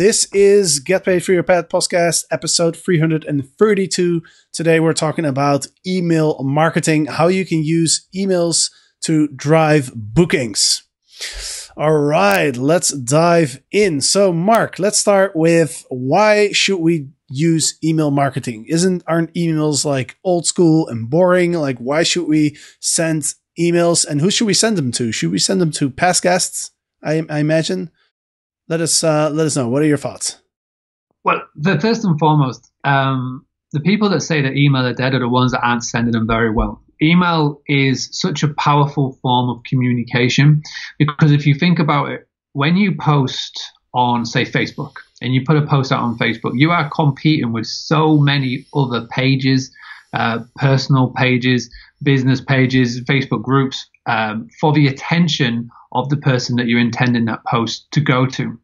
This is Get Paid for Your Pet podcast, episode 332. Today we're talking about email marketing, how you can use emails to drive bookings. All right, let's dive in. So Mark, let's start with why should we use email marketing? Aren't emails like old school and boring? Like, why should we send emails, and who should we send them to? Should we send them to past guests? I imagine. Let us know. What are your thoughts? Well, first and foremost, the people that say that email are dead are the ones that aren't sending them very well. Email is such a powerful form of communication because if you think about it, when you post on, say, Facebook, and you put a post out on Facebook, you are competing with so many other pages, personal pages, business pages, Facebook groups, for the attention of the person that you're intending that post to go to.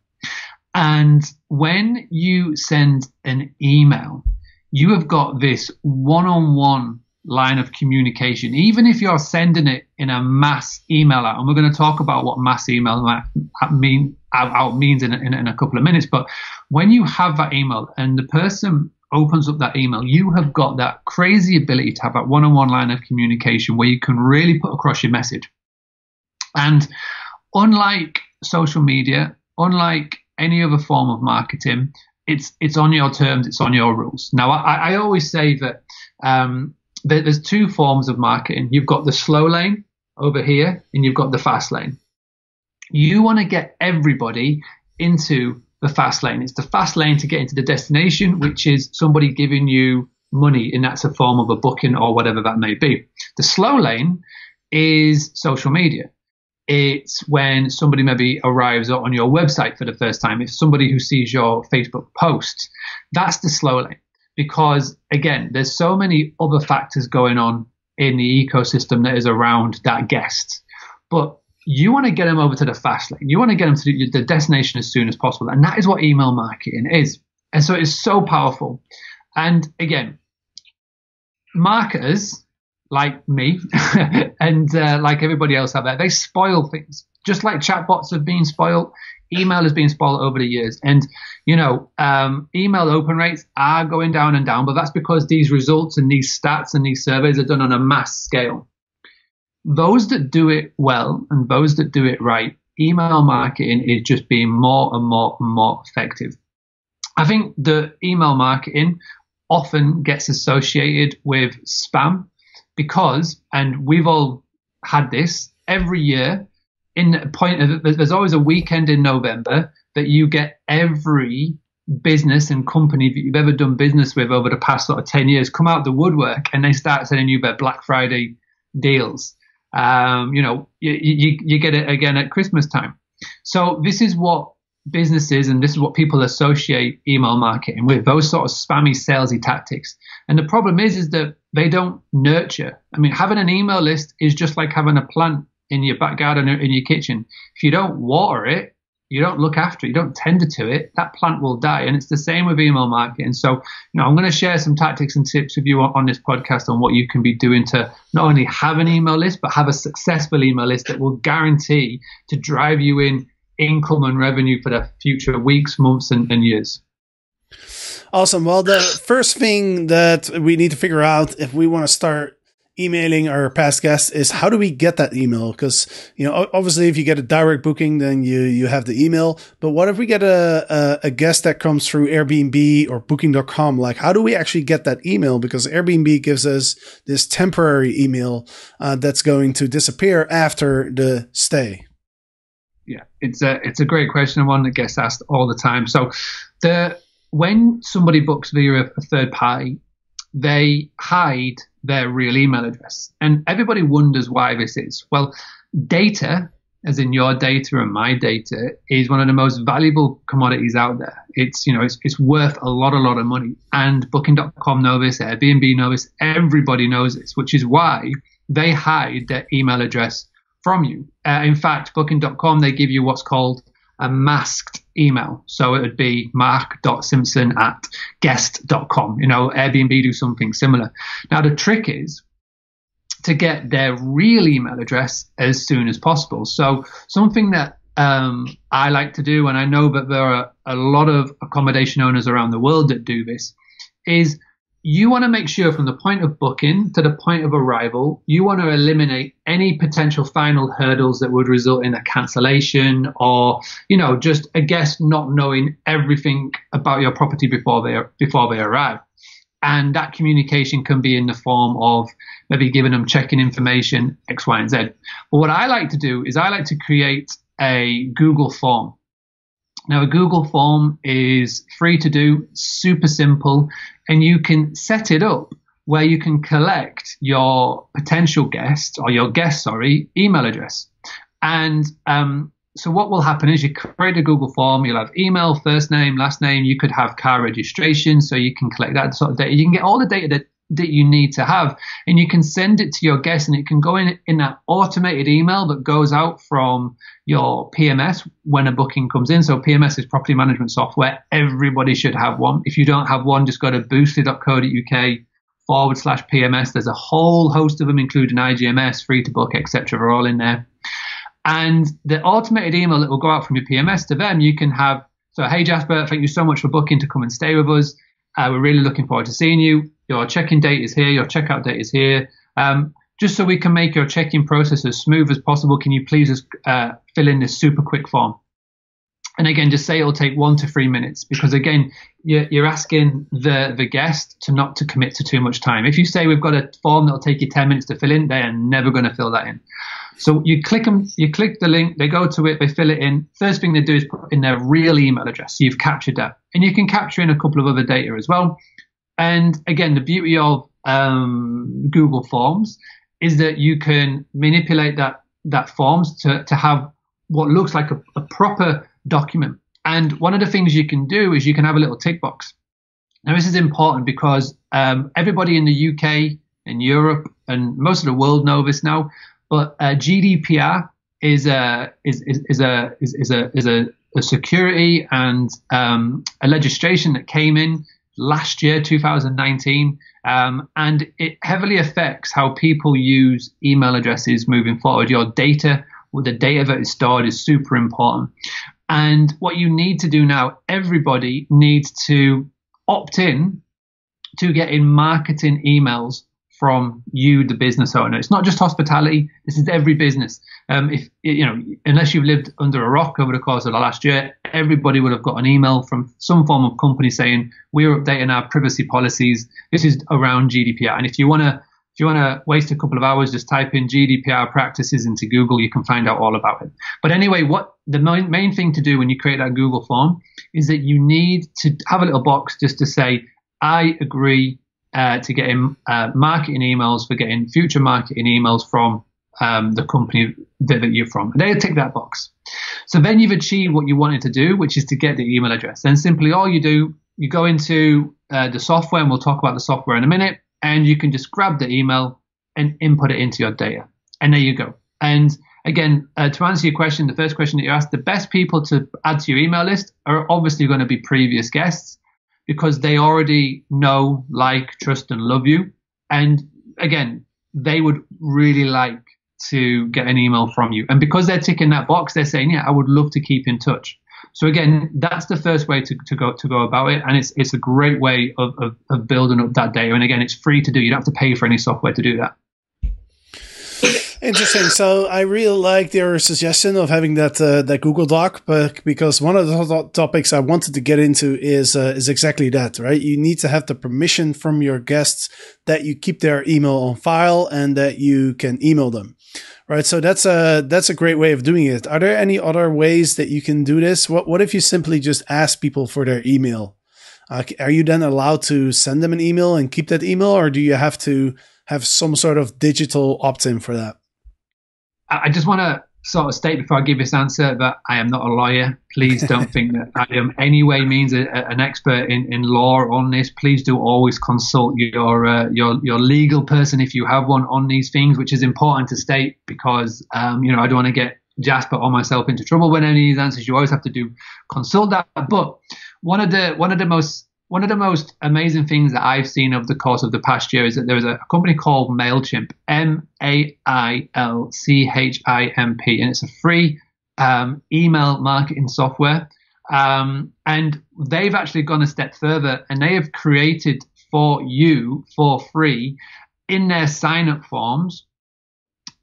And when you send an email, you have got this one-on-one line of communication, even if you're sending it in a mass email out. And we're going to talk about what mass email means in a couple of minutes. But when you have that email and the person opens up that email, you have got that crazy ability to have that one-on-one line of communication where you can really put across your message. And unlike social media, unlike any other form of marketing, it's on your terms, it's on your rules. Now, I always say that there's two forms of marketing. You've got the slow lane over here, and you've got the fast lane. You want to get everybody into the fast lane. It's the fast lane to get into the destination, which is somebody giving you money, and that's a form of a booking or whatever that may be. The slow lane is social media. It's when somebody maybe arrives on your website for the first time. It's somebody who sees your Facebook posts. That's the slow lane. Because, again, there's so many other factors going on in the ecosystem that is around that guest. But you want to get them over to the fast lane. You want to get them to the destination as soon as possible. And that is what email marketing is. And so it's so powerful. And, again, marketers like me and like everybody else out there, they spoil things. Just like chatbots have been spoiled, email has been spoiled over the years. And, email open rates are going down and down, but that's because these results and these stats and these surveys are done on a mass scale. Those that do it well and those that do it right, email marketing is just being more and more and more effective. I think the email marketing often gets associated with spam because, and we've all had this every year, there's always a weekend in November that you get every business and company that you've ever done business with over the past sort of 10 years come out the woodwork and they start sending you their Black Friday deals. You get it again at Christmas time. So this is what businesses and this is what people associate email marketing with, those sort of spammy, salesy tactics. And the problem is that they don't nurture. I mean, having an email list is just like having a plant in your back garden or in your kitchen. If you don't water it, you don't look after it, you don't tend to it, that plant will die. And it's the same with email marketing. So, I'm going to share some tactics and tips with you on this podcast on what you can be doing to not only have an email list, but have a successful email list that will guarantee to drive you in income and revenue for the future weeks, months, and years. Awesome. Well, the first thing that we need to figure out if we want to start emailing our past guests is how do we get that email? Because, obviously if you get a direct booking, then you have the email. But what if we get a guest that comes through Airbnb or booking.com? Like, how do we actually get that email? Because Airbnb gives us this temporary email that's going to disappear after the stay. Yeah, it's a great question, and one that gets asked all the time. So when somebody books via a third party, they hide their real email address. And everybody wonders why this is. Well, data, as in your data and my data, is one of the most valuable commodities out there. It's worth a lot of money. And Booking.com know this, Airbnb know this, everybody knows this, which is why they hide their email address from you. In fact, Booking.com, they give you what's called a masked email. So it would be mark.simpson@guest.com. Airbnb do something similar. Now, the trick is to get their real email address as soon as possible. So something that I like to do, and I know that there are a lot of accommodation owners around the world that do this, is you want to make sure from the point of booking to the point of arrival, you want to eliminate any potential final hurdles that would result in a cancellation or, just a guest not knowing everything about your property before they arrive. And that communication can be in the form of maybe giving them check-in information, X, Y, and Z. But what I like to do is I like to create a Google form. Now, a Google form is free to do, super simple, and you can set it up where you can collect your potential guest or your guest's email address. And so what will happen is you create a Google form, you'll have email, first name, last name, you could have car registration, so you can collect that sort of data. You can get all the data that you need to have, and you can send it to your guest, and it can go in that automated email that goes out from your PMS when a booking comes in. So PMS is property management software. Everybody should have one. If you don't have one, just go to boostly.co.uk/PMS. There's a whole host of them, including IGMS, free to book, etc. are all in there. And the automated email that will go out from your PMS to them, you can have, so, hey Jasper, thank you so much for booking to come and stay with us. We're really looking forward to seeing you. Your check-in date is here. Your checkout date is here. Just so we can make your check-in process as smooth as possible, can you please just fill in this super quick form? And again, just say it'll take 1 to 3 minutes, because again, you're asking the guest not to commit to too much time. If you say we've got a form that'll take you 10 minutes to fill in, they are never going to fill that in. So you click the link, they go to it, they fill it in. First thing they do is put in their real email address. So you've captured that. And you can capture in a couple of other data as well. And again, the beauty of Google Forms is that you can manipulate that forms to have what looks like a proper document. And one of the things you can do is you can have a little tick box. Now, this is important because everybody in the UK and Europe and most of the world know this now. But GDPR is a security and a legislation that came in last year, 2019, and it heavily affects how people use email addresses moving forward. Your data, the data that is stored, is super important. And what you need to do now, everybody needs to opt in to getting marketing emails from you, the business owner. It's not just hospitality. This is every business. Unless you've lived under a rock over the course of the last year, everybody would have got an email from some form of company saying we're updating our privacy policies. This is around GDPR. And if you want to waste a couple of hours, just type in GDPR practices into Google. You can find out all about it. But anyway, what the main thing to do when you create that Google form is that you need to have a little box just to say, I agree to getting marketing emails, for getting future marketing emails from the company that you're from. And they'll tick that box. So then you've achieved what you wanted to do, which is to get the email address. Then simply all you do, you go into the software, and we'll talk about the software in a minute, and you can just grab the email and input it into your data. And there you go. And again, to answer your question, the first question that you asked, the best people to add to your email list are obviously going to be previous guests, because they already know, like, trust, and love you. And again, they would really like to get an email from you. And because they're ticking that box, they're saying, yeah, I would love to keep in touch. So again, that's the first way to go about it. And it's a great way of building up that data. And again, it's free to do. You don't have to pay for any software to do that. Interesting. So I really like your suggestion of having that Google Doc, but because one of the topics I wanted to get into is exactly that, right? You need to have the permission from your guests that you keep their email on file and that you can email them, right? So that's a great way of doing it. Are there any other ways that you can do this? What if you simply just ask people for their email? Are you then allowed to send them an email and keep that email, or do you have to have some sort of digital opt-in for that? I just want to sort of state before I give this answer that I am not a lawyer. Please don't think that I am any way means an expert in law on this. Please do always consult your legal person if you have one on these things, which is important to state because I don't want to get Jasper or myself into trouble when any of these answers. You always have to consult that. But one of the most amazing things that I've seen over the course of the past year is that there was a company called MailChimp, MailChimp, and it's a free email marketing software. And they've actually gone a step further, and they have created for you for free in their sign-up forms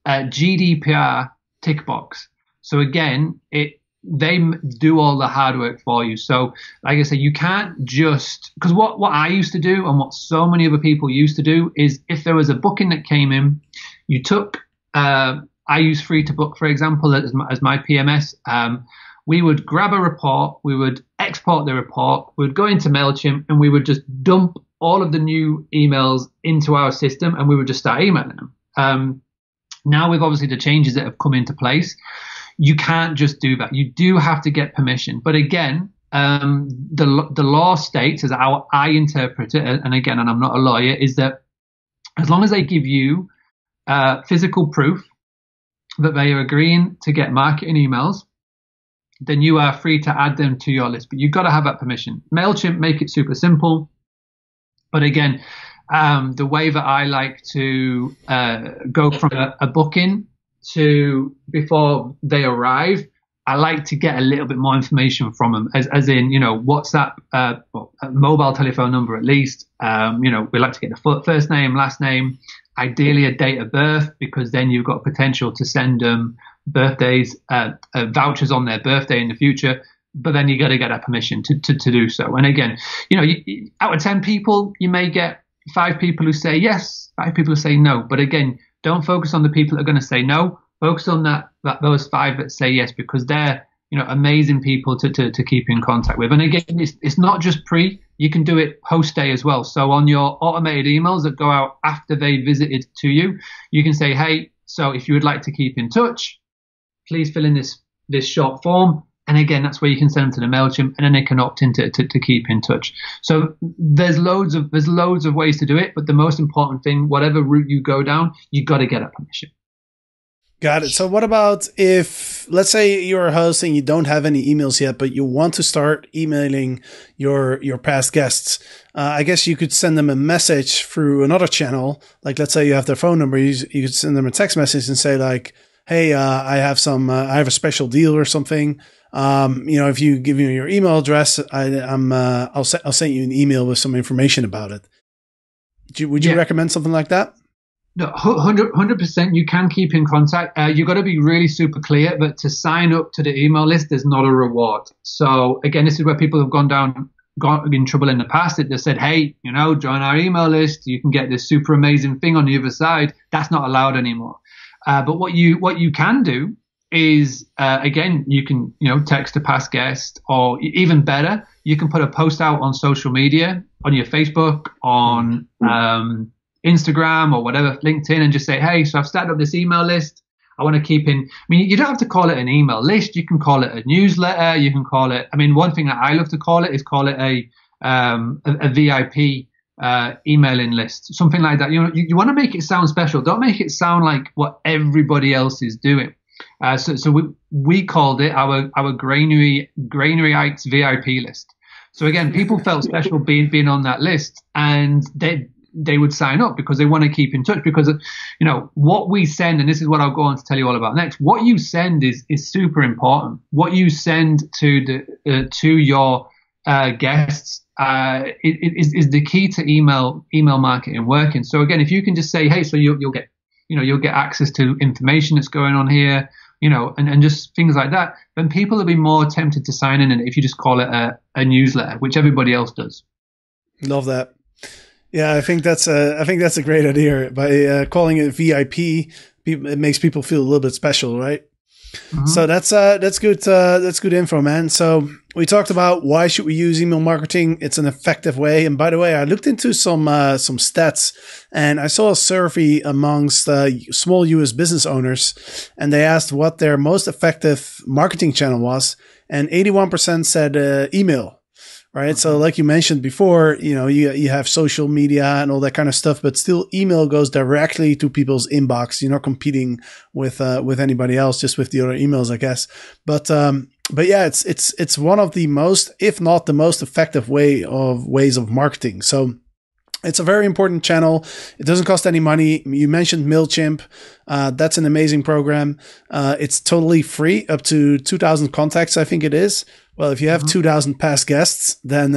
a GDPR tick box. So again, they do all the hard work for you. So like I say, you can't just, because what I used to do and what so many other people used to do is if there was a booking that came in, you took, I use Free to Book, for example, as my PMS. We would grab a report, we would export the report, we would go into MailChimp, and we would just dump all of the new emails into our system, and we would just start emailing them. Now with obviously the changes that have come into place, you can't just do that. You do have to get permission. But again, the law states, as how I interpret it, and again, and I'm not a lawyer, is that as long as they give you physical proof that they are agreeing to get marketing emails, then you are free to add them to your list. But you've got to have that permission. MailChimp make it super simple. But again, the way that I like to go from a booking to before they arrive, I like to get a little bit more information from them, as in, WhatsApp, a mobile telephone number at least. We like to get the first name, last name, ideally a date of birth, because then you've got potential to send them birthdays, vouchers on their birthday in the future. But then you got to get a permission to do so. And again, out of 10 people, you may get 5 people who say yes, 5 people who say no. But again, don't focus on the people that are going to say no. Focus on those 5 that say yes, because they're amazing people to keep in contact with. And again, it's not just pre. You can do it post day as well. So on your automated emails that go out after they visited to you, you can say, hey, so if you would like to keep in touch, please fill in this short form. And again, that's where you can send them to the MailChimp, and then they can opt in to keep in touch. So there's loads of ways to do it, but the most important thing, whatever route you go down, you got to get a permission. Got it. So what about if, let's say you're a host and you don't have any emails yet, but you want to start emailing your past guests? I guess you could send them a message through another channel. Like, let's say you have their phone number, you could send them a text message and say like, hey, I have a special deal or something. If you give me your email address, I'll send you an email with some information about it. Would you recommend something like that? No, 100%. You can keep in contact. You've got to be really super clear that to sign up to the email list, there's not a reward. So again, this is where people have got in trouble in the past. They said, hey, join our email list. You can get this super amazing thing on the other side. That's not allowed anymore. But what you can do is, again, you can, text a past guest, or even better, you can put a post out on social media, on your Facebook, on Instagram or whatever, LinkedIn, and just say, hey, so I've started up this email list. I want to keep in. I mean, you don't have to call it an email list. You can call it a newsletter. You can call it. I mean, one thing that I love to call it is a VIP emailing list, something like that. You want to make it sound special. Don't make it sound like what everybody else is doing. So we called it our Grainerites VIP list. So again, people felt special being on that list, and they would sign up because they want to keep in touch, because what we send, and this is what I'll go on to tell you all about next. What you send is super important. What you send to your guests is the key to email marketing working. So again, if you can just say, hey, so you'll get access to information that's going on here, and just things like that, then people will be more tempted to sign in. And if you just call it a newsletter, which everybody else does. Love that. Yeah, I think that's a great idea. By calling it VIP, it makes people feel a little bit special, right? Mm-hmm. So that's good. That's good info, man. So we talked about why should we use email marketing? It's an effective way. And by the way, I looked into some stats, and I saw a survey amongst small US business owners, and they asked what their most effective marketing channel was, and 81% said email. Right. Mm-hmm. So like you mentioned before, you have social media and all that kind of stuff, but still email goes directly to people's inbox. You're not competing with anybody else, just with the other emails, I guess. But yeah, it's one of the most, if not the most effective ways of marketing. So it's a very important channel. It doesn't cost any money. You mentioned MailChimp. That's an amazing program. It's totally free, up to 2,000 contacts, I think it is. Well, if you have 2,000 past guests, then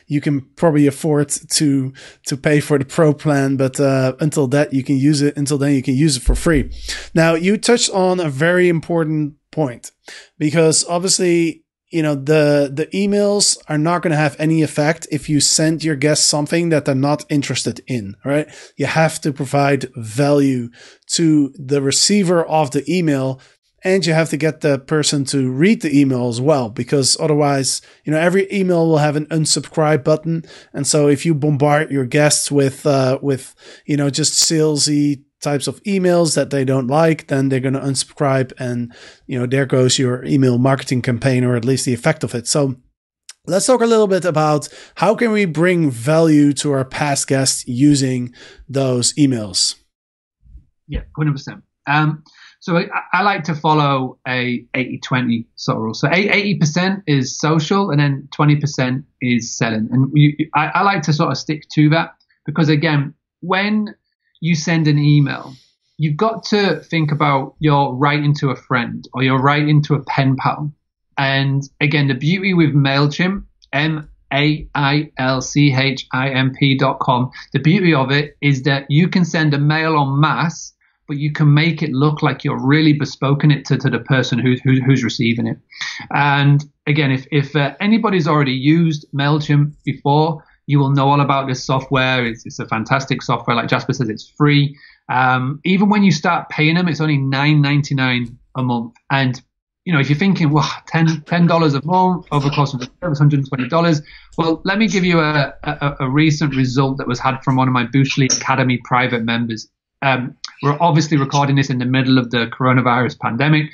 you can probably afford to pay for the pro plan. But until then, you can use it for free. Now, you touched on a very important point, because obviously, the emails are not going to have any effect if you send your guests something that they're not interested in, right? You have to provide value to the receiver of the email. And you have to get the person to read the email as well, because otherwise, every email will have an unsubscribe button. And so if you bombard your guests with just salesy types of emails that they don't like, then they're going to unsubscribe, and, there goes your email marketing campaign, or at least the effect of it. So let's talk a little bit about how can we bring value to our past guests using those emails. Yeah, 100%. So I like to follow a 80-20 sort of rule. So 80% is social, and then 20% is selling. And I like to sort of stick to that, because again, when you send an email, you've got to think about you're writing to a friend, or you're writing to a pen pal. And again, the beauty with MailChimp, MailChimp.com, the beauty of it is that you can send a mail en masse, but you can make it look like you're really bespoken it to the person who's receiving it. And again, if anybody's already used MailChimp before, you will know all about this software. It's a fantastic software. Like Jasper says, it's free. Even when you start paying them, it's only $9.99 a month. And if you're thinking, well, $10 a month over the course of the service, $120. Well, let me give you a recent result that was had from one of my Boostly Academy private members. We're obviously recording this in the middle of the coronavirus pandemic.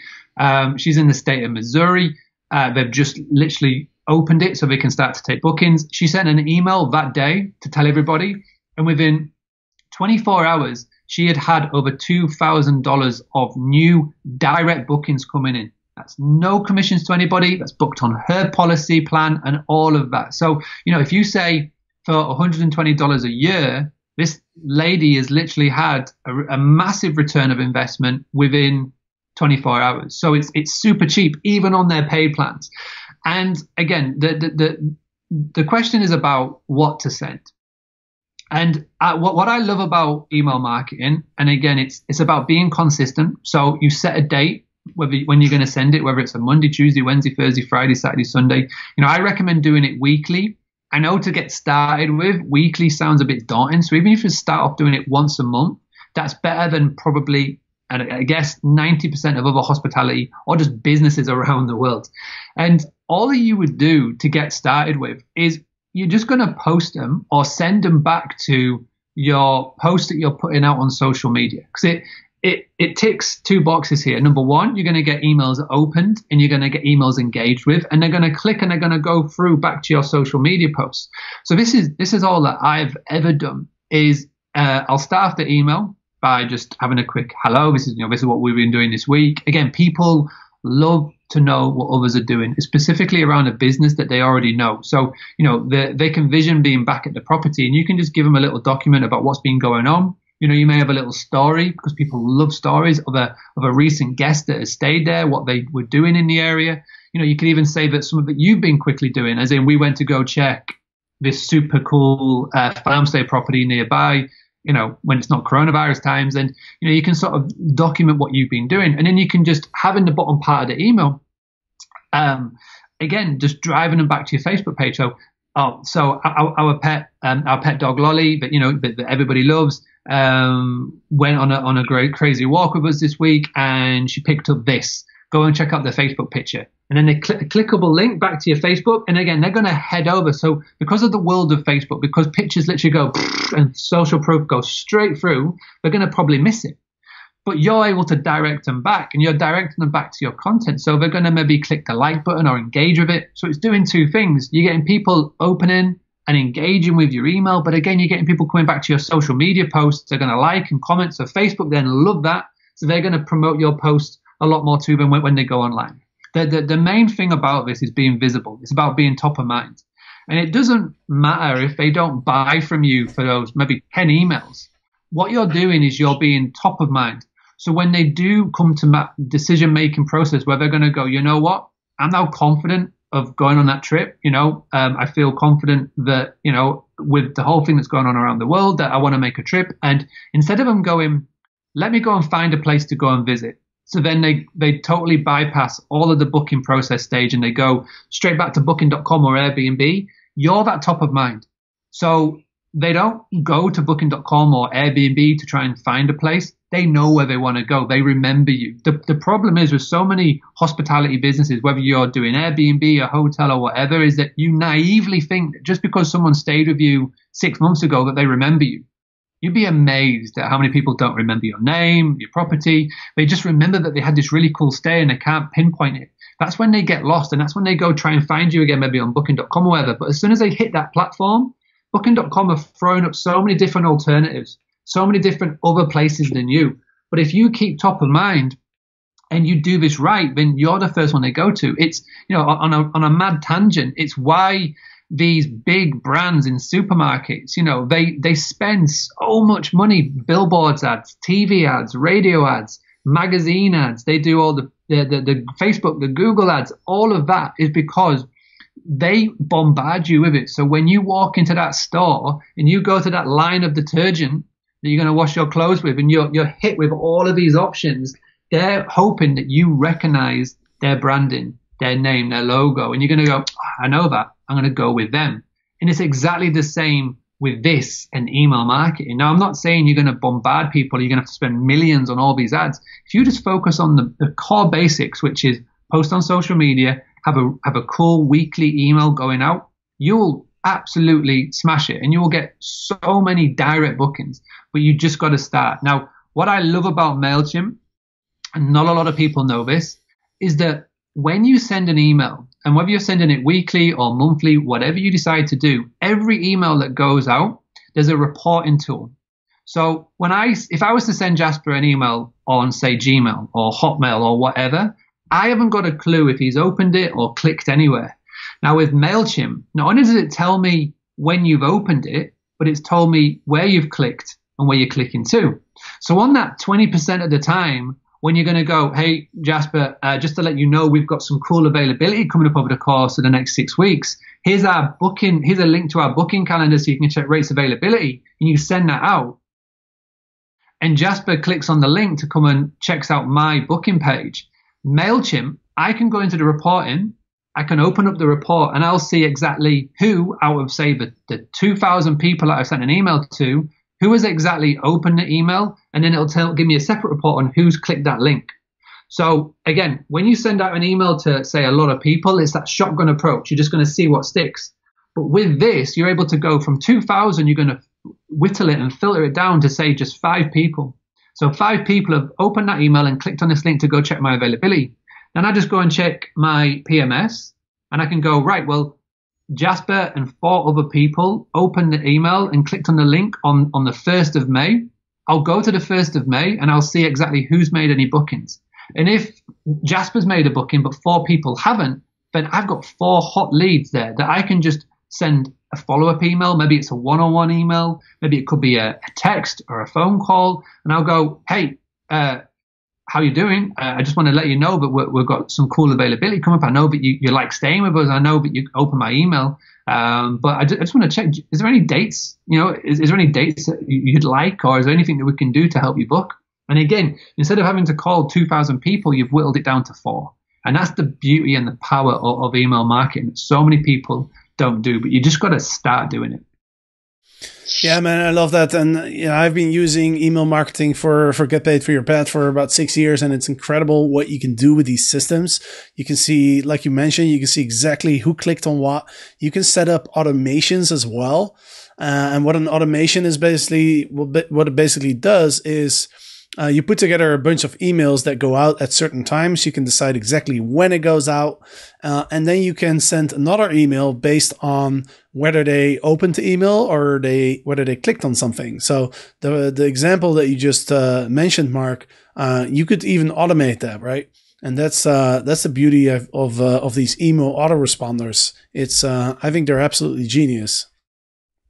She's in the state of Missouri. They've just literally opened it so they can start to take bookings. She sent an email that day to tell everybody, and within 24 hours, she had over $2,000 of new direct bookings coming in. That's no commissions to anybody. That's booked on her policy plan and all of that. So, if you say for $120 a year, this lady has literally had a massive return of investment within 24 hours. So it's super cheap, even on their paid plans. And again, the question is about what to send. And what I love about email marketing, and again, it's about being consistent. So you set a date, when you're going to send it, whether it's a Monday, Tuesday, Wednesday, Thursday, Friday, Saturday, Sunday. I recommend doing it weekly. I know to get started with, weekly sounds a bit daunting. So even if you start off doing it once a month, that's better than probably, and I guess 90% of other hospitality or just businesses around the world. And all that you would do to get started with is you're just going to post them or send them back to your post that you're putting out on social media. Because it ticks two boxes here. Number one, you're going to get emails opened and you're going to get emails engaged with, and they're going to click and they're going to go through back to your social media posts. So this is all that I've ever done is I'll start off the email by just having a quick hello. This is what we've been doing this week. Again, people love to know what others are doing, specifically around a business that they already know. So, they can vision being back at the property, and you can just give them a little document about what's been going on. You may have a little story, because people love stories of a recent guest that has stayed there, what they were doing in the area. You could even say that some of it you've been quickly doing, as in we went to go check this super cool farm stay property nearby, when it's not coronavirus times. And, you can sort of document what you've been doing. And then you can just have in the bottom part of the email, again, just driving them back to your Facebook page. So our pet dog Lolly, that everybody loves, went on a great crazy walk with us this week, and she picked up this. Go and check out the Facebook picture, and then they click a clickable link back to your Facebook, and again they're going to head over. So because of the world of Facebook, because pictures literally go and social proof goes straight through, they're going to probably miss it. But you're able to direct them back, and you're directing them back to your content. So they're going to maybe click the like button or engage with it. So it's doing two things. You're getting people opening and engaging with your email, but again, you're getting people coming back to your social media posts. They're going to like and comment. So Facebook then love that. So they're going to promote your post a lot more to them when they go online. The main thing about this is being visible. It's about being top of mind. And it doesn't matter if they don't buy from you for those maybe 10 emails. What you're doing is you're being top of mind. So when they do come to decision-making process where they're going to go, you know what? I'm now confident of going on that trip. I feel confident that, with the whole thing that's going on around the world, that I want to make a trip. And instead of them going, let me go and find a place to go and visit. So then they totally bypass all of the booking process stage and they go straight back to booking.com or Airbnb. You're that top of mind. So they don't go to booking.com or Airbnb to try and find a place. They know where they want to go. They remember you. The problem is with so many hospitality businesses, whether you're doing Airbnb, a hotel or whatever, is that you naively think that just because someone stayed with you 6 months ago that they remember you. You'd be amazed at how many people don't remember your name, your property. They just remember that they had this really cool stay and they can't pinpoint it. That's when they get lost, and that's when they go try and find you again, maybe on booking.com or whatever. But as soon as they hit that platform, booking.com have thrown up so many different alternatives, so many different other places than you. But if you keep top of mind and you do this right, then you're the first one they go to. It's, on a mad tangent, it's why these big brands in supermarkets, they spend so much money, billboards ads, TV ads, radio ads, magazine ads. They do all the Facebook, the Google ads. All of that is because they bombard you with it. So when you walk into that store and you go to that line of detergent that you're going to wash your clothes with, and you're hit with all of these options, they're hoping that you recognize their branding, their name, their logo, and you're going to go, I know that. I'm going to go with them. And it's exactly the same with this and email marketing. Now, I'm not saying you're going to bombard people. You're going to have to spend millions on all these ads. If you just focus on the core basics, which is post on social media, have a cool weekly email going out, you'll absolutely smash it. And you will get so many direct bookings, but you just got to start. Now, what I love about MailChimp, and not a lot of people know this, is that when you send an email, and whether you're sending it weekly or monthly, whatever you decide to do, every email that goes out, there's a reporting tool. So if I was to send Jasper an email on, say, Gmail or Hotmail or whatever, I haven't got a clue if he's opened it or clicked anywhere. Now with MailChimp, not only does it tell me when you've opened it, but it's told me where you've clicked and where you're clicking to. So on that 20% of the time, when you're going to go, hey, Jasper, just to let you know, we've got some cool availability coming up over the course of the next 6 weeks. Here's our booking. Here's a link to our booking calendar so you can check rates availability. And you send that out. And Jasper clicks on the link to come and checks out my booking page. MailChimp, I can go into the reporting. I can open up the report and I'll see exactly who out of, say, the 2,000 people that I've sent an email to, who has exactly opened the email, and then it'll give me a separate report on who's clicked that link. So again, when you send out an email to, say, a lot of people, it's that shotgun approach. You're just going to see what sticks. But with this, you're able to go from 2,000, you're going to whittle it and filter it down to, say, just 5 people. So 5 people have opened that email and clicked on this link to go check my availability. Then I just go and check my PMS, and I can go, right, well, Jasper and 4 other people opened the email and clicked on the link on the 1st of May. I'll go to the 1st of May and I'll see exactly who's made any bookings. And if Jasper's made a booking but 4 people haven't, then I've got 4 hot leads there that I can just send a follow-up email. Maybe it's a one-on-one email. Maybe it could be a text or a phone call. And I'll go, hey, how you doing? I just want to let you know that we've got some cool availability coming up. I know that you like staying with us. I know that you open my email. But I just want to check, is there any dates, is there any dates that you'd like, or is there anything that we can do to help you book? And again, instead of having to call 2,000 people, you've whittled it down to 4. And that's the beauty and the power of email marketing that so many people don't do, but you just got to start doing it. Yeah, man, I love that. And I've been using email marketing for Get Paid for Your Pet for about 6 years, and it's incredible what you can do with these systems. You can see, like you mentioned, you can see exactly who clicked on what. You can set up automations as well. And what an automation is basically, what it basically does is you put together a bunch of emails that go out at certain times. You can decide exactly when it goes out. And then you can send another email based on whether they opened the email or whether they clicked on something. So the example that you just mentioned, Mark, you could even automate that, right? And that's the beauty of these email autoresponders. It's I think they're absolutely genius.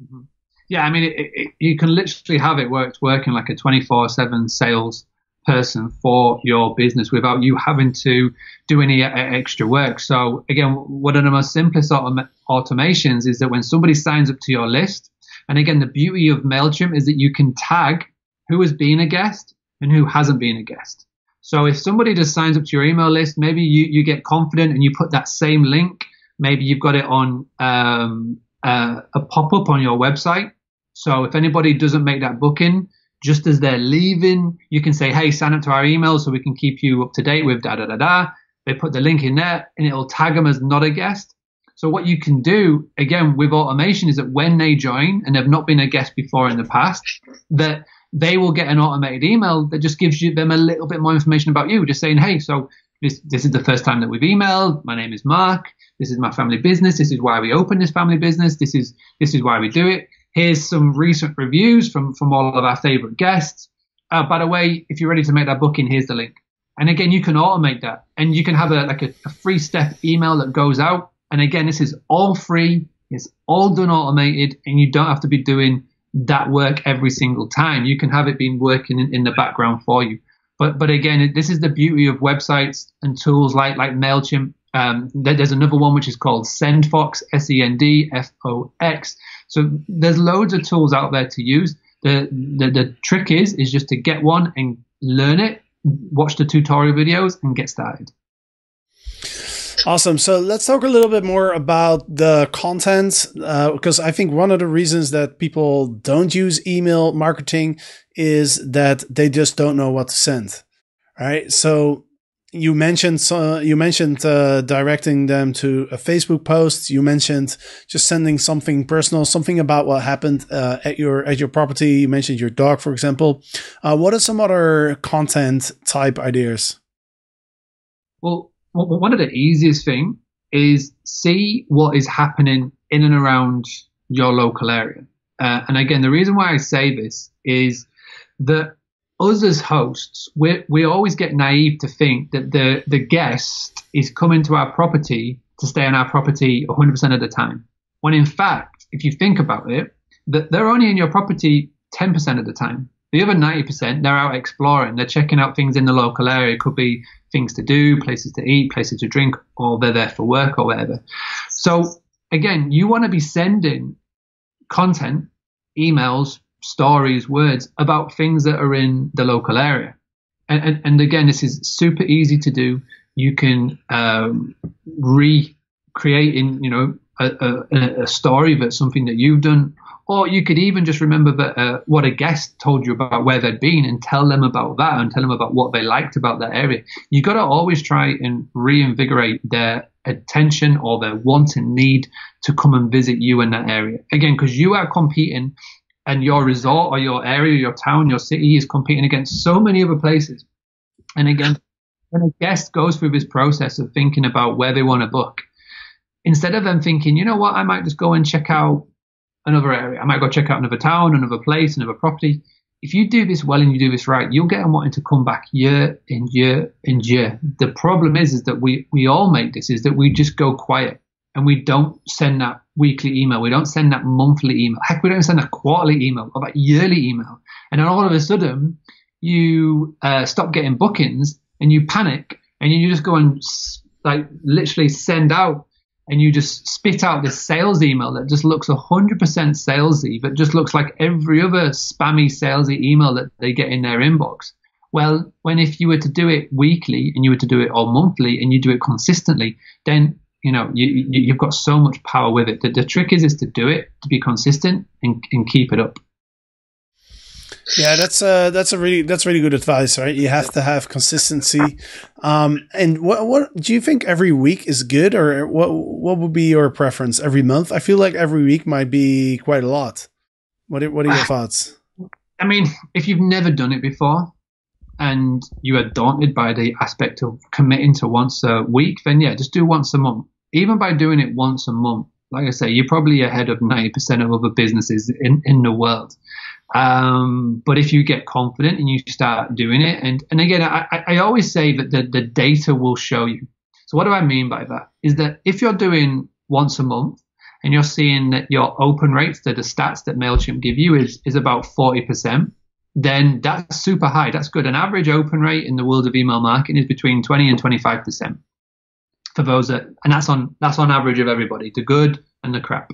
Mm-hmm. Yeah, I mean, you can literally have it where it's working like a 24/7 sales person for your business without you having to do any extra work. So again, one of the most simplest automations is that when somebody signs up to your list, and again, the beauty of MailChimp is that you can tag who has been a guest and who hasn't been a guest. So if somebody just signs up to your email list, maybe you get confident and you put that same link. Maybe you've got it on a pop-up on your website. So if anybody doesn't make that booking, just as they're leaving, you can say, hey, sign up to our email so we can keep you up to date with da-da-da-da. They put the link in there and it'll tag them as not a guest. So what you can do, again, with automation is that when they join and they've not been a guest before in the past, that they will get an automated email that just gives them a little bit more information about you, just saying, hey, so this is the first time that we've emailed. My name is Mark. This is my family business. This is why we opened this family business. This is why we do it. Here's some recent reviews from all of our favorite guests. By the way, if you're ready to make that booking, here's the link. And again, you can automate that, and you can have a 3-step email that goes out. And again, this is all free. It's all done automated, and you don't have to be doing that work every single time. You can have it being working in the background for you. But again, this is the beauty of websites and tools like MailChimp. There's another one which is called SendFox, SendFox. So there's loads of tools out there to use. The trick is just to get one and learn it, watch the tutorial videos, and get started. Awesome. So let's talk a little bit more about the content, because I think one of the reasons that people don't use email marketing is that they just don't know what to send. Right. So you mentioned directing them to a Facebook post. You mentioned just sending something personal, something about what happened at your property. You mentioned your dog, for example. What are some other content type ideas? Well, one of the easiest thing is see what is happening in and around your local area. And again, the reason why I say this is that us as hosts, we always get naive to think that the guest is coming to our property to stay on our property 100% of the time. When in fact, if you think about it, that they're only in your property 10% of the time. The other 90%, they're out exploring. They're checking out things in the local area. It could be things to do, places to eat, places to drink, or they're there for work or whatever. So again, you want to be sending content, emails, stories, words about things that are in the local area. And again, this is super easy to do. You can recreate in, a story that's something that you've done. Or you could even just remember that what a guest told you about where they'd been and tell them about that and tell them about what they liked about that area. You got to always try and reinvigorate their attention or their want and need to come and visit you in that area. Again, because you are competing, and your resort or your area, your town, your city is competing against so many other places. And again, when a guest goes through this process of thinking about where they want to book, instead of them thinking, you know what, I might just go and check out another area. I might go check out another town, another place, another property. If you do this well and you do this right, you'll get them wanting to come back year and year and year. The problem is that we all make this, is that we just go quiet and we don't send that weekly email. We don't send that monthly email. Heck, we don't send that quarterly email or that yearly email. And then all of a sudden you stop getting bookings and you panic and you just go and literally send out, and you just spit out this sales email that just looks 100% salesy, but just looks like every other spammy salesy email that they get in their inbox. Well, if you were to do it weekly and you were to do it or monthly and you do it consistently, then you've got so much power with it. The trick is to do it, to be consistent and keep it up. Yeah, that's really good advice, right? You have to have consistency. And what do you think every week is good, or what would be your preference? Every month? I feel like every week might be quite a lot. What are your thoughts? I mean, if you've never done it before and you are daunted by the aspect of committing to once a week, then yeah, just do once a month. Even by doing it once a month, like I say, you're probably ahead of 90% of other businesses in the world. But if you get confident and you start doing it, and again, I always say that the data will show you. So what do I mean by that? Is that if you're doing once a month and you're seeing that your open rates, the stats that MailChimp give you is about 40%, then that's super high. That's good. An average open rate in the world of email marketing is between 20 and 25% for those and that's on average of everybody, the good and the crap.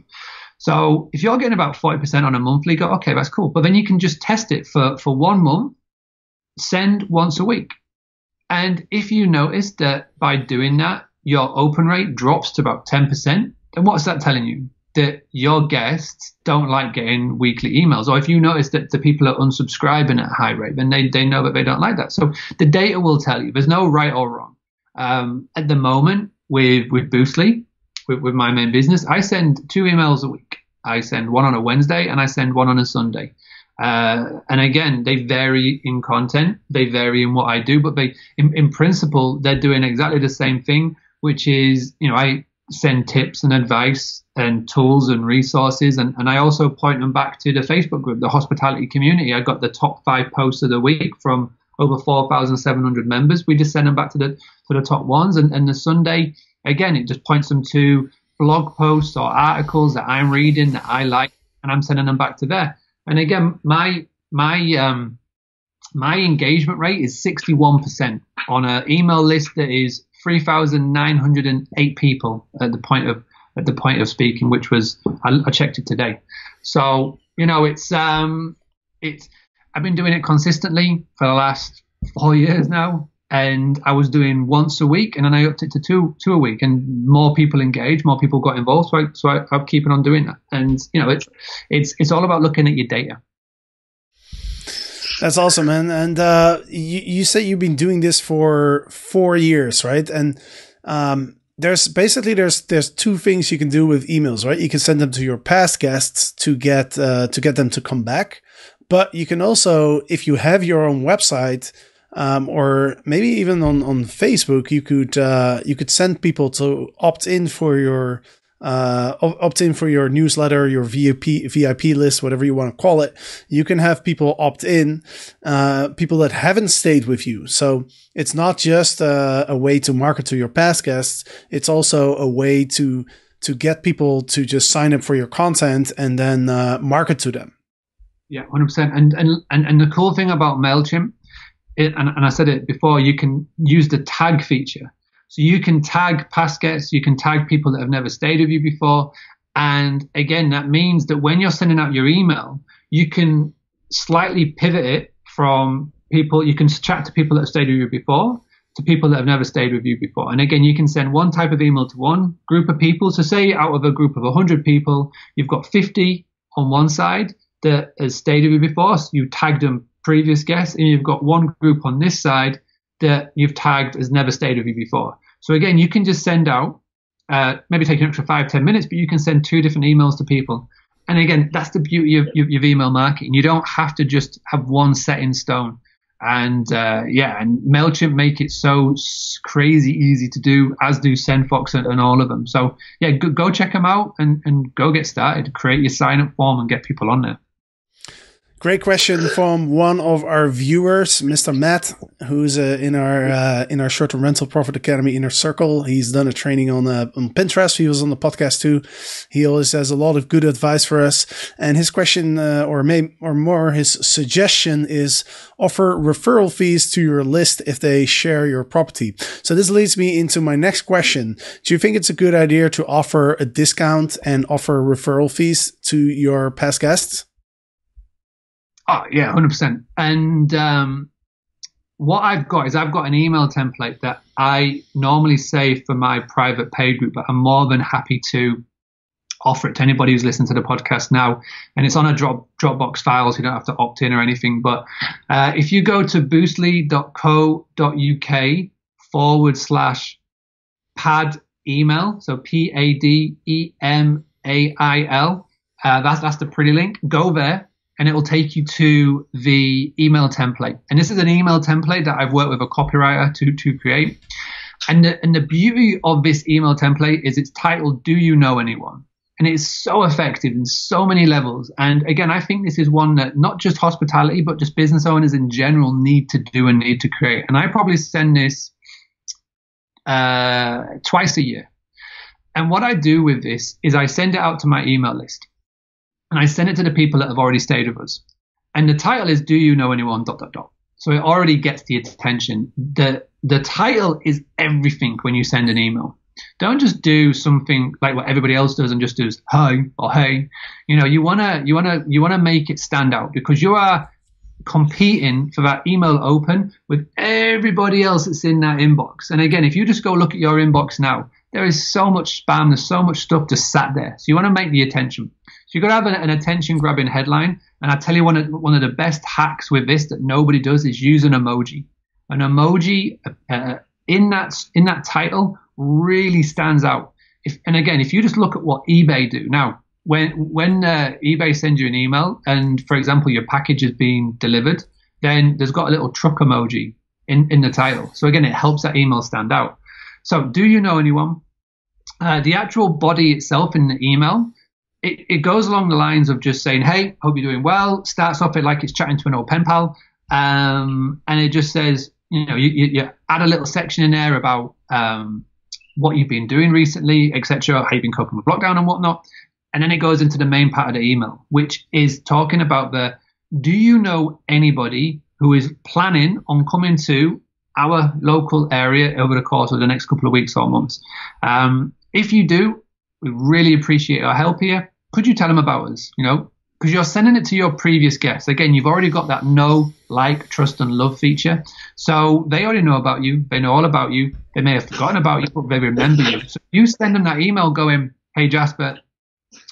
So if you're getting about 40% on a monthly, go, okay, that's cool. But then you can just test it for 1 month, send once a week. And if you notice that by doing that, your open rate drops to about 10%, then what's that telling you? That your guests don't like getting weekly emails. Or if you notice that the people are unsubscribing at a high rate, then they know that they don't like that. So the data will tell you. There's no right or wrong. At the moment with Boostly, with my main business, I send 2 emails a week. I send one on a Wednesday and I send one on a Sunday. And again, they vary in content, they vary in what I do, but they, in principle, they're doing exactly the same thing, which is, I send tips and advice and tools and resources. And I also point them back to the Facebook group, the hospitality community. I got the top 5 posts of the week from over 4,700 members. We just send them back to the top ones. And the Sunday, again, it just points them to blog posts or articles that I'm reading that I like, and I'm sending them back to there. And again, my engagement rate is 61% on an email list that is 3,908 people at the point of speaking, which was I checked it today. So it's I've been doing it consistently for the last 4 years now, and I was doing once a week, and then I upped it to two a week, and more people engaged, more people got involved. So I'm keeping on doing that, and it's all about looking at your data. That's awesome, man. And you say you've been doing this for 4 years, right? And there's 2 things you can do with emails, right? You can send them to your past guests to get them to come back, but you can also, if you have your own website, or maybe even on Facebook, you could send people to opt in for your newsletter, your VIP list, whatever you want to call it. You can have people opt in, people that haven't stayed with you. So it's not just a way to market to your past guests. It's also a way to get people to just sign up for your content and then market to them. Yeah, 100%. And the cool thing about MailChimp, and I said it before, you can use the tag feature. So you can tag past guests, you can tag people that have never stayed with you before. And again, that means that when you're sending out your email, you can slightly pivot it from people, you can chat to people that have stayed with you before to people that have never stayed with you before. And again, you can send one type of email to one group of people. So say out of a group of 100 people, you've got 50 on one side that has stayed with you before. So you tagged them previous guests, and you've got one group on this side that you've tagged has never stayed with you before. So again, you can just send out, maybe take an extra 5-10 minutes, but you can send 2 different emails to people. And again, that's the beauty of email marketing. You don't have to just have one set in stone. And and MailChimp make it so crazy easy to do, as do SendFox and all of them. So yeah, go check them out and go get started. Create your sign up form and get people on there. Great question from one of our viewers, Mr. Matt, who's in our short-term rental profit academy inner circle. He's done a training on Pinterest. He was on the podcast too. He always has a lot of good advice for us. And his question, or more, his suggestion is offer referral fees to your list if they share your property. So this leads me into my next question. Do you think it's a good idea to offer a discount and offer referral fees to your past guests? Oh, yeah, 100%. And what I've got an email template that I normally save for my private paid group, but I'm more than happy to offer it to anybody who's listening to the podcast now. And it's on a Dropbox file, so you don't have to opt in or anything. But if you go to boostly.co.uk/pad email, so PADEMAIL, that's the pretty link. Go there, and it will take you to the email template. And this is an email template that I've worked with a copywriter to create. And the beauty of this email template is it's titled, Do You Know Anyone? And it's so effective in so many levels. And again, I think this is one that not just hospitality, but just business owners in general need to do and need to create. And I probably send this twice a year. And what I do with this is I send it out to my email list. And I send it to the people that have already stayed with us. And the title is, do you know anyone, ... So it already gets the attention. The title is everything when you send an email. Don't just do something like what everybody else does and just do hi or hey. You wanna make it stand out, because you are competing for that email open with everybody else that's in that inbox. And again, if you just go look at your inbox now, there is so much spam, there's so much stuff just sat there. So you want to make the attention. So you've got to have an attention grabbing headline. And I tell you, one of the best hacks with this that nobody does is use an emoji. An emoji in that title really stands out. And again, if you just look at what eBay do now, when eBay sends you an email and, for example, your package is being delivered, then there's got a little truck emoji in the title. So again, it helps that email stand out. So do you know anyone? The actual body itself in the email, it goes along the lines of just saying, hey, hope you're doing well. Starts off like it's chatting to an old pen pal. And it just says, you add a little section in there about what you've been doing recently, etc., how you've been coping with lockdown and whatnot. And then it goes into the main part of the email, which is talking about do you know anybody who is planning on coming to our local area over the course of the next couple of weeks or months? If you do, we really appreciate our help here. Could you tell them about us? Because you're sending it to your previous guests. Again, you've already got that know, like, trust, and love feature. So they already know about you. They know all about you. They may have forgotten about you, but they remember you. So you send them that email going, hey, Jasper,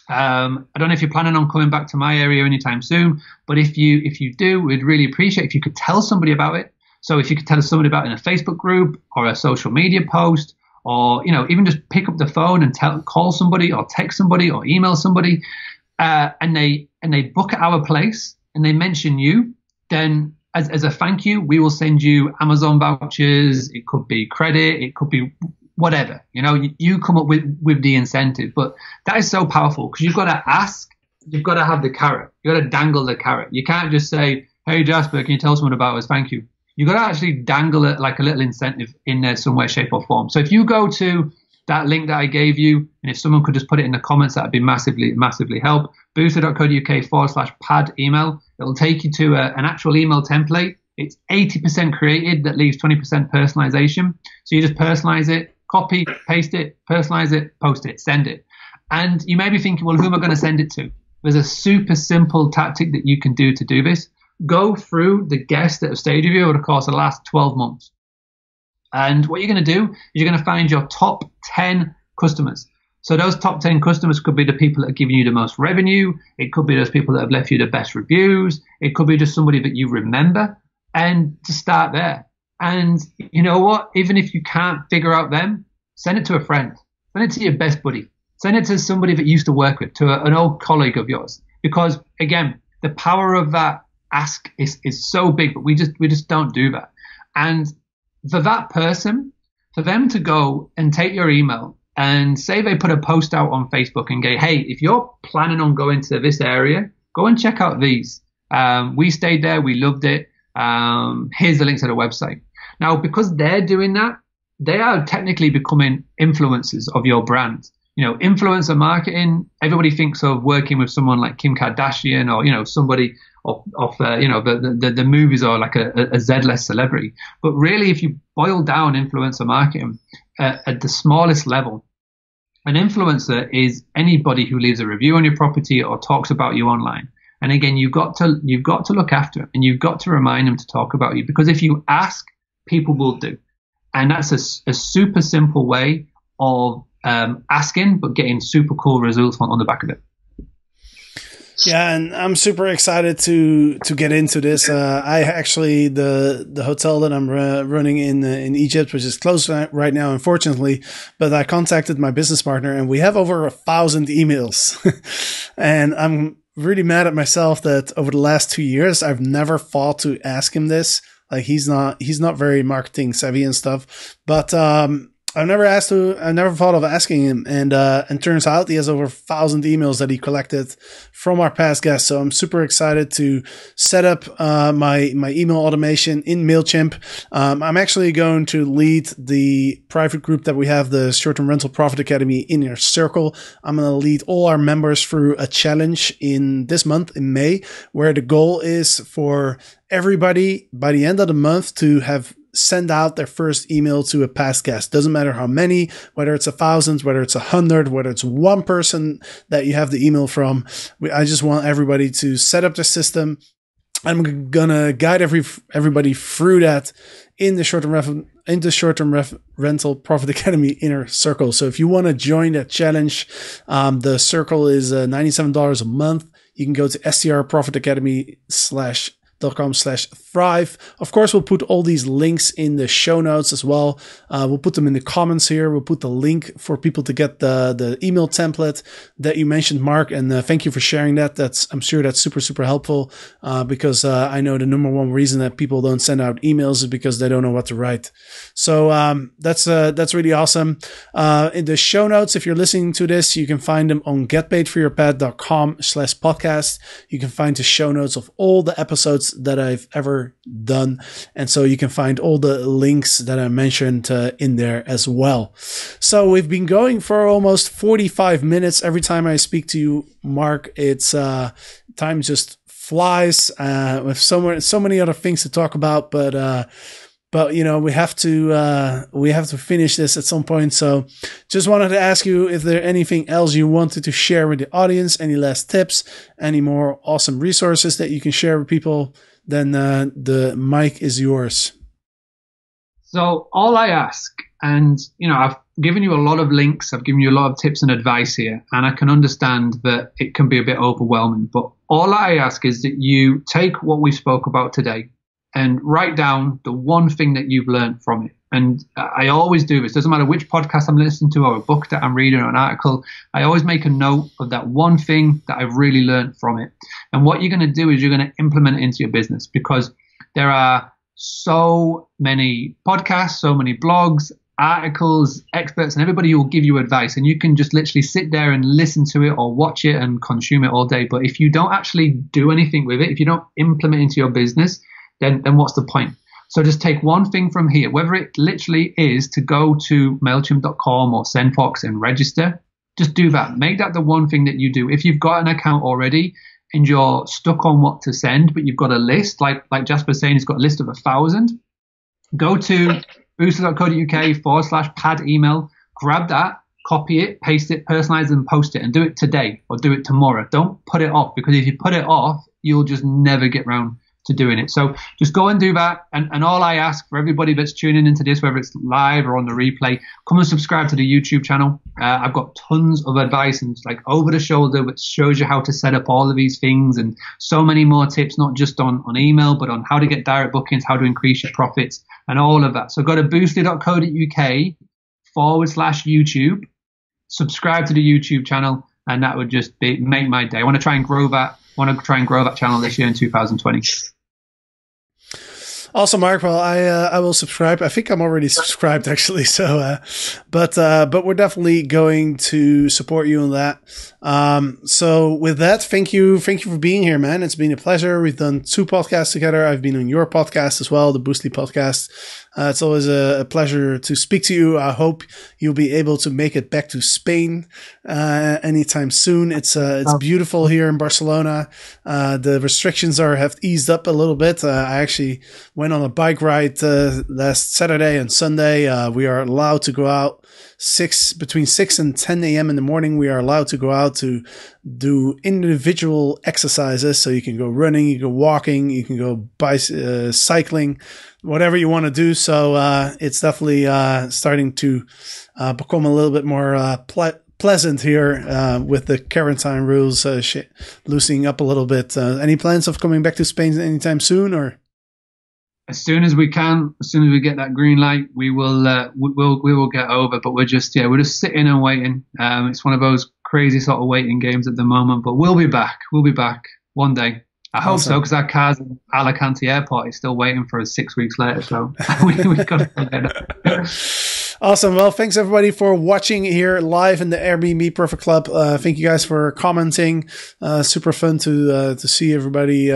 I don't know if you're planning on coming back to my area anytime soon, but if you do, we'd really appreciate if you could tell somebody about it. So if you could tell somebody about it in a Facebook group or a social media post, or even just pick up the phone and call somebody or text somebody or email somebody, and they book at our place and they mention you, then as a thank you, we will send you Amazon vouchers. It could be credit, it could be whatever. You come up with the incentive. But that is so powerful, because you've got to ask, you've got to have the carrot, you've got to dangle the carrot. You can't just say, hey Jasper, can you tell someone about us? Thank you. You've got to actually dangle it like a little incentive in there some way, shape or form. So if you go to that link that I gave you, and if someone could just put it in the comments, that'd be massively, massively help. Booster.co.uk/pad email. It'll take you to an actual email template. It's 80% created. That leaves 20% personalization. So you just personalize it, copy, paste it, personalize it, post it, send it. And you may be thinking, well, who am I going to send it to? There's a super simple tactic that you can do to do this. Go through the guests that have stayed with you over the course of the last 12 months. And what you're going to do is you're going to find your top 10 customers. So those top 10 customers could be the people that are giving you the most revenue. It could be those people that have left you the best reviews. It could be just somebody that you remember. And to start there. And you know what? Even if you can't figure out them, send it to a friend. Send it to your best buddy. Send it to somebody that you used to work with, to an old colleague of yours. Because again, the power of that ask is so big, but we just don't do that. And for that person, for them to go and take your email and say they put a post out on Facebook and go, hey, if you're planning on going to this area, go and check out these. We stayed there. We loved it. Here's the link to the website. Now, because they're doing that, they are technically becoming influencers of your brand. Influencer marketing, everybody thinks of working with someone like Kim Kardashian or, somebody of the movies, or like a Z-list celebrity. But really, if you boil down influencer marketing at the smallest level, an influencer is anybody who leaves a review on your property or talks about you online. And again, you've got to look after them, and you've got to remind them to talk about you, because if you ask, people will do. And that's a super simple way of asking, but getting super cool results on the back of it. Yeah, and I'm super excited to get into this. I actually, the hotel that I'm running in Egypt, which is closed right now, unfortunately, but I contacted my business partner, and we have over 1,000 emails. And I'm really mad at myself that over the last 2 years, I've never thought to ask him this. Like, he's not very marketing savvy and stuff. But I've never thought of asking him, and turns out he has over 1,000 emails that he collected from our past guests. So I'm super excited to set up my email automation in Mailchimp. I'm actually going to lead the private group that we have, the Short-Term Rental Profit Academy Inner Circle. I'm going to lead all our members through a challenge in this month in May, where the goal is for everybody by the end of the month to have send out their first email to a past guest. Doesn't matter how many, whether it's 1,000, whether it's 100, whether it's one person that you have the email from. I just want everybody to set up the system. I'm gonna guide everybody through that in the short-term rental profit academy inner circle. So if you want to join that challenge, the circle is $97 a month. You can go to strprofitacademy.com/thrive. Of course, we'll put all these links in the show notes as well. We'll put them in the comments here. We'll put the link for people to get the email template that you mentioned, Mark. And thank you for sharing that. I'm sure that's super, super helpful because I know the number one reason that people don't send out emails is because they don't know what to write. So that's really awesome. In the show notes, if you're listening to this, you can find them on getpaidforyourpad.com/podcast. You can find the show notes of all the episodes that I've ever done. And so you can find all the links that I mentioned in there as well. So we've been going for almost 45 minutes. Every time I speak to you, Mark, it's time just flies with so many other things to talk about, but you know, we have to finish this at some point. So just wanted to ask you if there anything else you wanted to share with the audience, any last tips, any more awesome resources that you can share with people, then the mic is yours. So all I ask, and you know, I've given you a lot of links, I've given you a lot of tips and advice here, and I can understand that it can be a bit overwhelming, but all I ask is that you take what we spoke about today and write down the one thing that you've learned from it. And I always do this. Doesn't matter which podcast I'm listening to or a book that I'm reading or an article. I always make a note of that one thing that I've really learned from it. And what you're going to do is you're going to implement it into your business, because there are so many podcasts, so many blogs, articles, experts, and everybody who will give you advice. And you can just literally sit there and listen to it or watch it and consume it all day. But if you don't actually do anything with it, if you don't implement it into your business, then what's the point? So just take one thing from here, whether it literally is to go to MailChimp.com or SendFox and register. Just do that. Make that the one thing that you do. If you've got an account already and you're stuck on what to send, but you've got a list, like Jasper's saying, he's got a list of 1,000, go to boostly.co.uk/pad email, grab that, copy it, paste it, personalize it, and post it, and do it today or do it tomorrow. Don't put it off, because if you put it off, you'll just never get round to doing it. So just go and do that. And all I ask for everybody that's tuning into this, whether it's live or on the replay, come and subscribe to the YouTube channel. I've got tons of advice and like over the shoulder, which shows you how to set up all of these things and so many more tips, not just on email, but on how to get direct bookings, how to increase your profits and all of that. So go to boostly.co.uk/YouTube, subscribe to the YouTube channel, and that would just make my day. I want to try and grow that channel this year in 2020. Awesome, Mark. Well, I will subscribe. I think I'm already subscribed, actually. So, but we're definitely going to support you on that. So with that, thank you for being here, man. It's been a pleasure. We've done 2 podcasts together. I've been on your podcast as well, the Boostly podcast. It's always a pleasure to speak to you. I hope you'll be able to make it back to Spain anytime soon. It's beautiful here in Barcelona. The restrictions have eased up a little bit. I actually went on a bike ride last Saturday and Sunday. We are allowed to go out between 6 and 10 a.m. in the morning. We are allowed to go out to do individual exercises. So you can go running, you can go walking, you can go cycling, whatever you want to do. So it's definitely starting to become a little bit more pleasant here with the quarantine rules loosening up a little bit. Any plans of coming back to Spain anytime soon, or? As soon as we can, as soon as we get that green light, we will get over. But we're just sitting and waiting. It's one of those crazy sort of waiting games at the moment. But we'll be back. We'll be back one day. I hope so, because our car's in Alicante Airport is still waiting for us 6 weeks later. So we've got to get that. Awesome. Well, thanks everybody for watching here live in the Airbnb Perfect Club. Thank you guys for commenting. Super fun to see everybody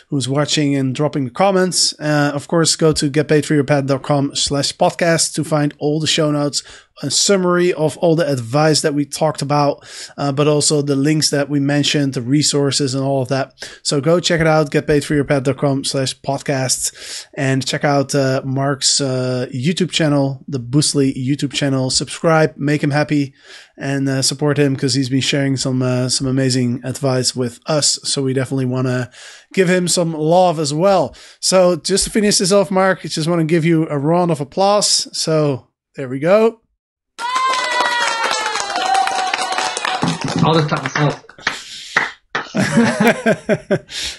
who's watching and dropping the comments. Of course, go to getpaidforyourpad.com/podcast to find all the show notes, a summary of all the advice that we talked about, but also the links that we mentioned, the resources and all of that. So go check it out, getpaidforyourpad.com/podcasts, and check out Mark's YouTube channel, the Boostly YouTube channel. Subscribe, make him happy, and support him because he's been sharing some amazing advice with us. So we definitely want to give him some love as well. So just to finish this off, Mark, I just want to give you a round of applause. So there we go. I'll just tap myself.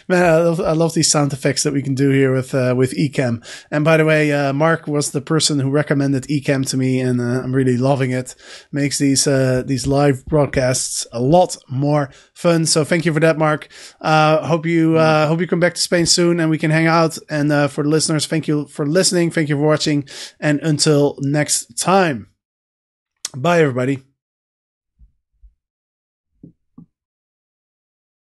Man, I love these sound effects that we can do here with Ecamm. And by the way, Mark was the person who recommended Ecamm to me, and I'm really loving it. Makes these live broadcasts a lot more fun. So thank you for that, Mark. Hope you come back to Spain soon and we can hang out. And for the listeners, thank you for listening. Thank you for watching. And until next time, bye everybody.